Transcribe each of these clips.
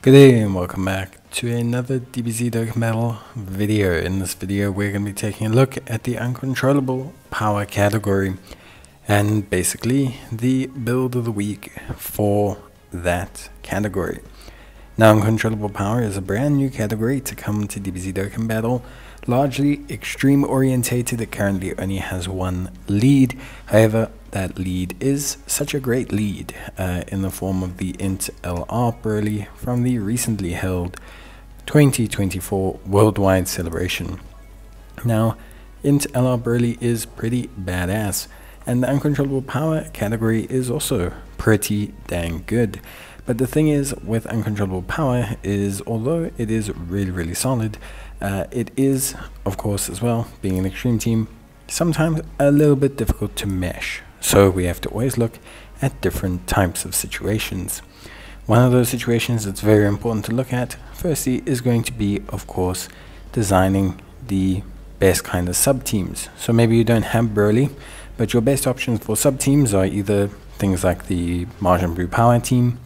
Good day and welcome back to another DBZ Dokkan Battle video. In this video we're going to be taking a look at the Uncontrollable Power category and basically the build of the week for that category. Now, Uncontrollable Power is a brand new category to come to DBZ Dokkan Battle, largely extreme orientated. It currently only has one lead. However, that lead is such a great lead in the form of the Int LR Burly from the recently held 2024 Worldwide Celebration. Now, Int LR Burly is pretty badass, and the Uncontrollable Power category is also pretty dang good. But the thing is with Uncontrollable Power is, although it is really solid, it is, of course, as well, being an extreme team, sometimes a little bit difficult to mesh. So we have to always look at different types of situations. One of those situations that's very important to look at, firstly, is going to be, of course, designing the best kind of sub-teams. So maybe you don't have Burly, but your best options for sub-teams are either things like the Martian Brew Power team.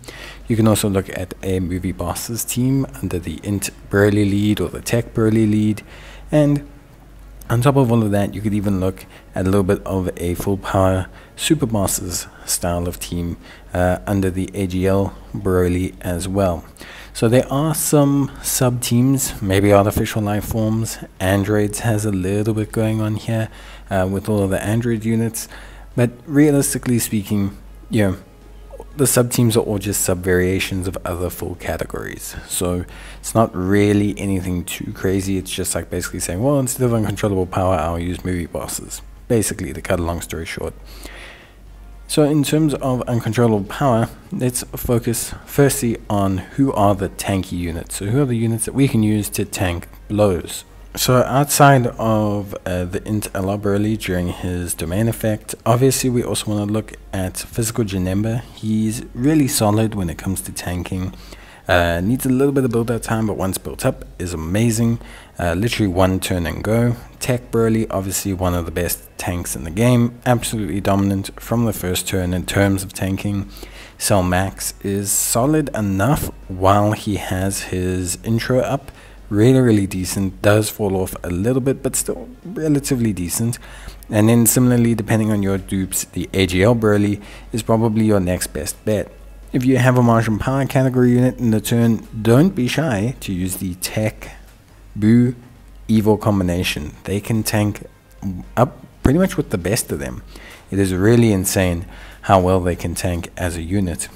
You can also look at a Movie Bosses team under the Int Burly lead or the Tech Burly lead. And on top of all of that, you could even look at a little bit of a full power Super Bosses style of team under the AGL Broly as well. So there are some sub teams, maybe artificial life forms. Androids has a little bit going on here with all of the Android units, but realistically speaking, the sub-teams are all just sub-variations of other full categories. So it's not really anything too crazy. It's just like basically saying, well, instead of Uncontrollable Power, I'll use Movie Bosses. Basically, to cut a long story short. So in terms of Uncontrollable Power, let's focus firstly on who are the tanky units. So who are the units that we can use to tank blows. So outside of the Int LR Burly during his domain effect, obviously we also want to look at Physical Janemba. He's really solid when it comes to tanking. Needs a little bit of build out time, but once built up is amazing. Literally one turn and go. Tech Burly, obviously one of the best tanks in the game. Absolutely dominant from the first turn in terms of tanking. Cell Max is solid enough while he has his intro up. Really decent, does fall off a little bit, but still relatively decent. And then similarly, depending on your dupes, the AGL Burly is probably your next best bet. If you have a Martian Power category unit in the turn, don't be shy to use the Tech Boo Evil combination. They can tank up pretty much with the best of them. It is really insane how well they can tank as a unit.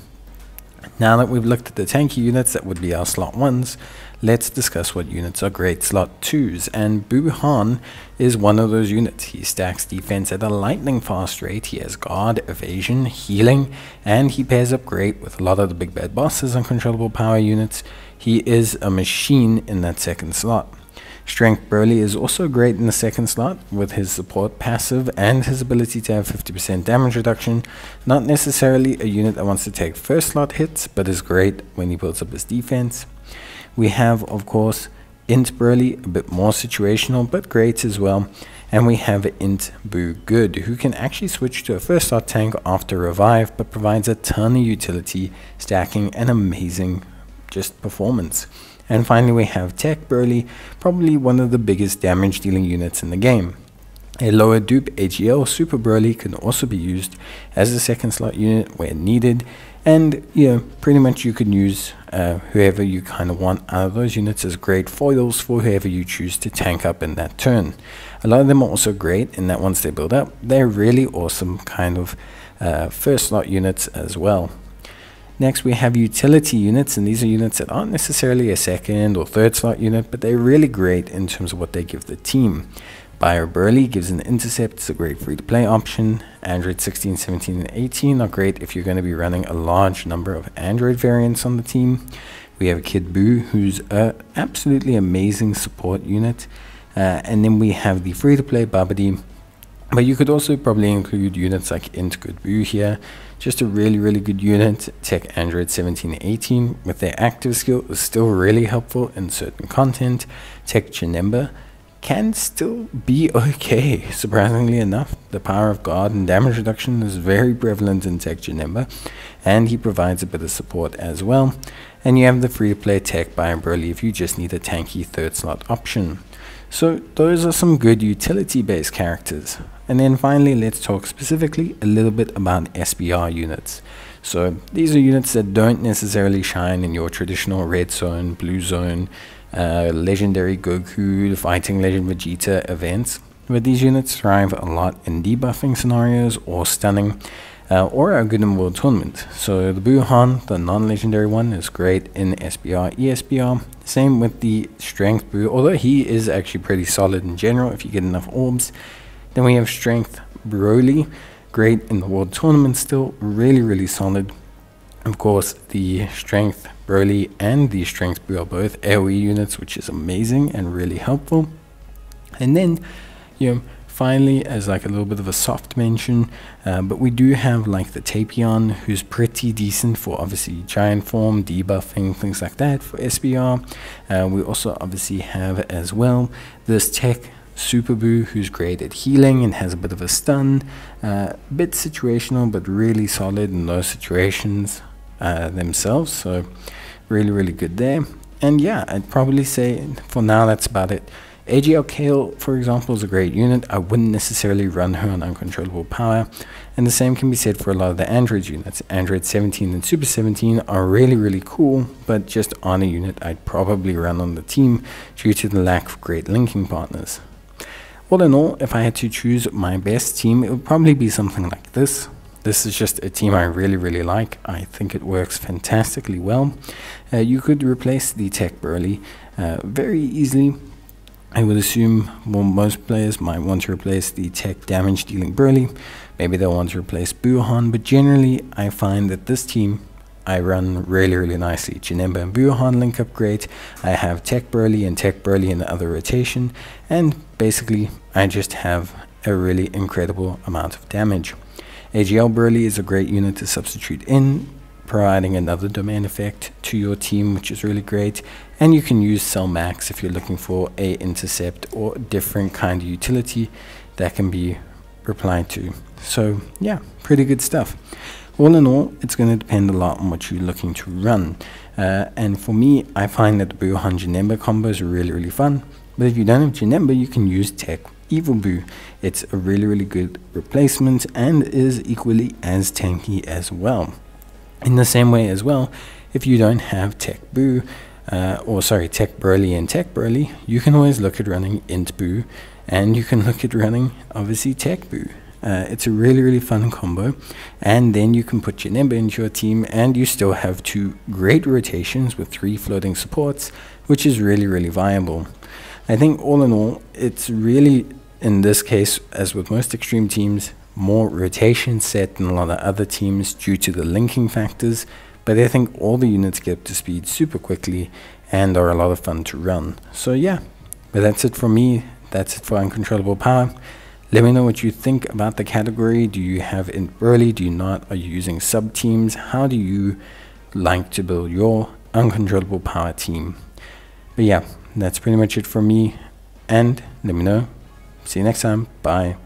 Now that we've looked at the tanky units, that would be our slot 1s, let's discuss what units are great slot 2s. And Buhan is one of those units. He stacks defense at a lightning fast rate. He has guard, evasion, healing, and he pairs up great with a lot of the big bad bosses and Uncontrollable Power units. He is a machine in that second slot. Strength Burly is also great in the second slot with his support passive and his ability to have 50% damage reduction. Not necessarily a unit that wants to take first slot hits, but is great when he builds up his defense. We have, of course, Int Burly, a bit more situational, but great as well. And we have Int Boo Good, who can actually switch to a first slot tank after revive, but provides a ton of utility, stacking an amazing just performance. And finally we have Tech Burly, probably one of the biggest damage dealing units in the game. A lower dupe AGL Super Burly can also be used as a second slot unit where needed, and pretty much you can use whoever you kind of want out of those units as great foils for whoever you choose to tank up in that turn. A lot of them are also great in that once they build up, they're really awesome kind of first slot units as well. Next we have utility units, and these are units that aren't necessarily a second or third slot unit, but they're really great in terms of what they give the team. Bio Burly gives an intercept, it's a great free to play option. Android 16, 17, and 18 are great if you're going to be running a large number of Android variants on the team. We have Kid Boo, who's an absolutely amazing support unit. And then we have the free to play Babidi. But you could also probably include units like Int Good Boo here. Just a really good unit. Tech Android 17 and 18 with their active skill is still really helpful in certain content. Tech Janemba can still be okay. Surprisingly enough, the power of God and damage reduction is very prevalent in Tech Janemba, and he provides a bit of support as well. And you have the free-to-play Tech by Broly if you just need a tanky third slot option. So those are some good utility-based characters. And then finally, let's talk specifically a little bit about SBR units. So these are units that don't necessarily shine in your traditional red zone, blue zone, legendary Goku, fighting legend Vegeta events. But these units thrive a lot in debuffing scenarios or stunning, or are good in World Tournament. So the Buuhan, the non-legendary one, is great in SBR, ESBR. Same with the Strength Buu, although he is actually pretty solid in general if you get enough orbs. Then we have Strength Broly, great in the World Tournament still, really solid. Of course, the Strength Broly and the Strength Buu are both AoE units, which is amazing and really helpful. And then, finally, as like a little bit of a soft mention, but we do have like the Tapion, who's pretty decent for obviously giant form, debuffing, things like that for SBR. We also obviously have as well this Tech Super Buu, who's great at healing and has a bit of a stun, bit situational but really solid in those situations themselves, so really good there. And yeah, I'd probably say for now that's about it. AGL Kale, for example, is a great unit. I wouldn't necessarily run her on Uncontrollable Power, and the same can be said for a lot of the Android units. Android 17 and Super 17 are really cool, but just on a unit I'd probably run on the team due to the lack of great linking partners. All in all, if I had to choose my best team, it would probably be something like this. This is just a team I really like. I think it works fantastically well. You could replace the Tech Broly very easily. I would assume most players might want to replace the Tech damage dealing Broly. Maybe they'll want to replace Buuhan, but generally I find that this team I run really nicely. Janemba and Buuhan link up great. I have Tech Broly and Tech Broly in the other rotation, and basically I just have a really incredible amount of damage. AGL Broly is a great unit to substitute in, providing another domain effect to your team, which is really great. And you can use Cell Max if you're looking for a intercept or different kind of utility that can be replied to. So yeah, pretty good stuff. All in all, it's going to depend a lot on what you're looking to run. And for me, I find that the Buuhan Janemba combo is really fun. But if you don't have Janemba, you can use Tech Evil Buu. It's a really good replacement and is equally as tanky as well. In the same way as well, if you don't have Tech Buu, Tech Broly and Tech Broly, you can always look at running Int Buu, and you can look at running obviously Tech Buu. It's a really fun combo, and then you can put Janemba into your team and you still have two great rotations with 3 floating supports, which is really viable. I think all in all, it's really, in this case, as with most extreme teams, more rotation set than a lot of other teams due to the linking factors, but I think all the units get up to speed super quickly and are a lot of fun to run. So yeah, but that's it for me. That's it for Uncontrollable Power. Let me know what you think about the category. Do you have Int Broly? Do you not? Are you using sub teams? How do you like to build your Uncontrollable Power team? But yeah, that's pretty much it for me, and let me know. See you next time. Bye.